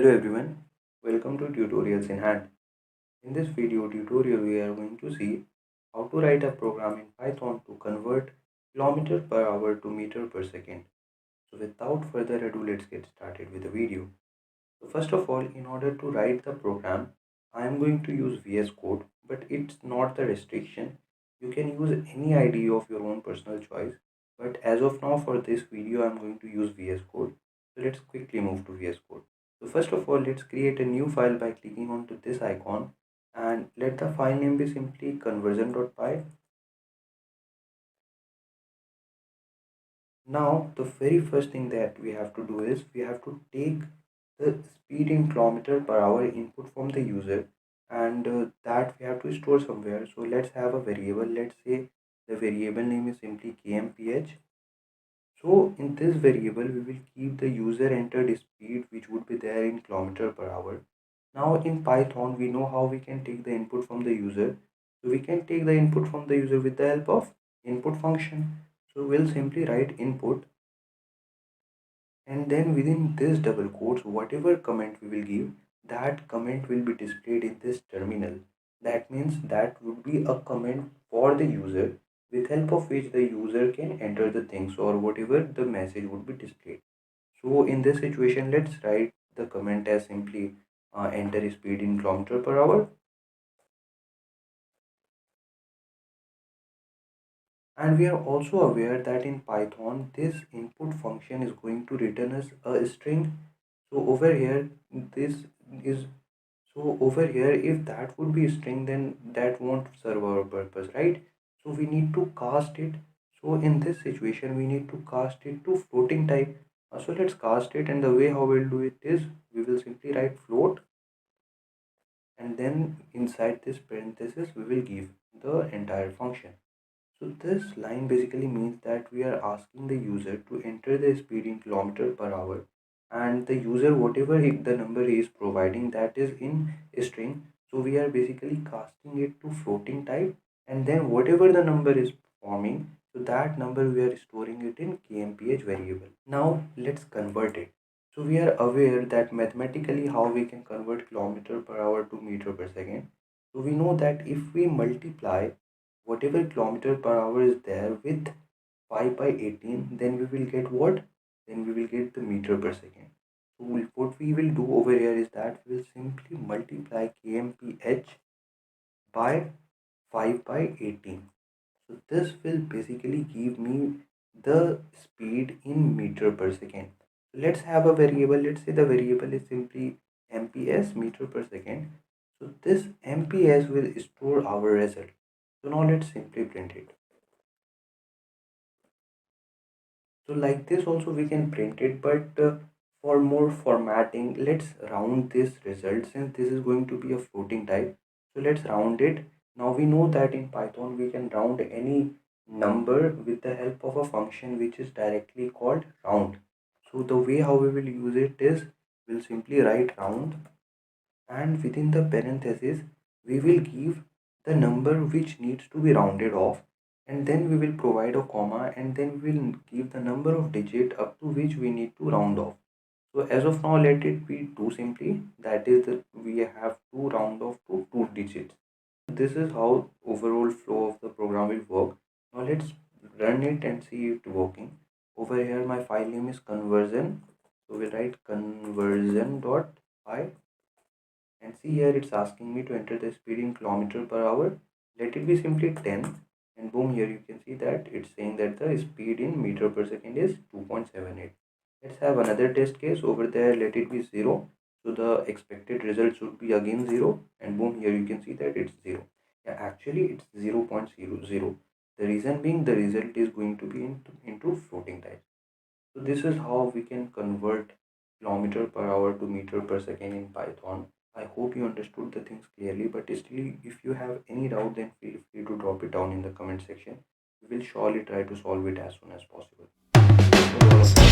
Hello everyone, welcome to Tutorials in Hand. In this video tutorial we are going to see how to write a program in Python to convert kilometer per hour to meter per second. So without further ado, let's get started with the video. So first of all, in order to write the program, I am going to use VS Code, but it's not the restriction. You can use any IDE of your own personal choice, but as of now for this video I am going to use VS Code. So let's quickly move to VS Code. So first of all, let's create a new file by clicking onto this icon and let the file name be simply conversion.py. Now the very first thing that we have to do is we have to take the speed in kilometer per hour input from the user, and that we have to store somewhere. So let's have a variable. Let's say the variable name is simply kmh. So in this variable we will keep the user entered speed, which would be there in kilometer per hour. Now in Python we know how we can take the input from the user. So we can take the input from the user with the help of input function. So we'll simply write input, and then within this double quotes whatever comment we will give, that comment will be displayed in this terminal. That means that would be a comment for the user, with help of which the user can enter the things or whatever the message would be displayed. So in this situation, let's write the comment as simply enter speed in kilometer per hour. And we are also aware that in Python this input function is going to return us a string. So over here this is, so over here if that would be a string, then that won't serve our purpose, right? So we need to cast it. So in this situation we need to cast it to floating type. So let's cast it, and the way how we'll do it is we will simply write float, and then inside this parenthesis we will give the entire function. So this line basically means that we are asking the user to enter the speed in kilometer per hour, and the user whatever the number he is providing, that is in a string. So we are basically casting it to floating type, and then whatever the number is forming, so that number we are storing it in kmph variable. Now let's convert it. So we are aware that mathematically how we can convert kilometer per hour to meter per second. So we know that if we multiply whatever kilometer per hour is there with 5 by 18, then we will get what? Then we will get the meter per second. So what we will do over here is that we will simply multiply kmph by 5 by 18. So this will basically give me the speed in meter per second. So let's have a variable. Let's say the variable is simply mps, meter per second. So this mps will store our result. So now let's simply print it. So like this also we can print it, but for more formatting, let's round this result, since this is going to be a floating type. So let's round it. Now we know that in Python we can round any number with the help of a function which is directly called round. So the way how we will use it is we'll simply write round, and within the parenthesis we will give the number which needs to be rounded off, and then we will provide a comma, and then we will give the number of digit up to which we need to round off. So as of now let it be 2 simply, that is that we have to round off to 2 digits. This is how overall flow of the program will work. Now let's run it and see it working. Over here my file name is conversion, so we'll write conversion.py, and see here it's asking me to enter the speed in kilometer per hour. Let it be simply 10, and boom, here you can see that it's saying that the speed in meter per second is 2.78. Let's have another test case. Over there let it be 0, so the expected result should be again 0, and boom, here you can see that it's 0. Yeah, actually it's 0.00. The reason being the result is going to be into floating type. So this is how we can convert kilometer per hour to meter per second in Python. I hope you understood the things clearly, but still if you have any doubt, then feel free to drop it down in the comment section. We will surely try to solve it as soon as possible. Thank you for all of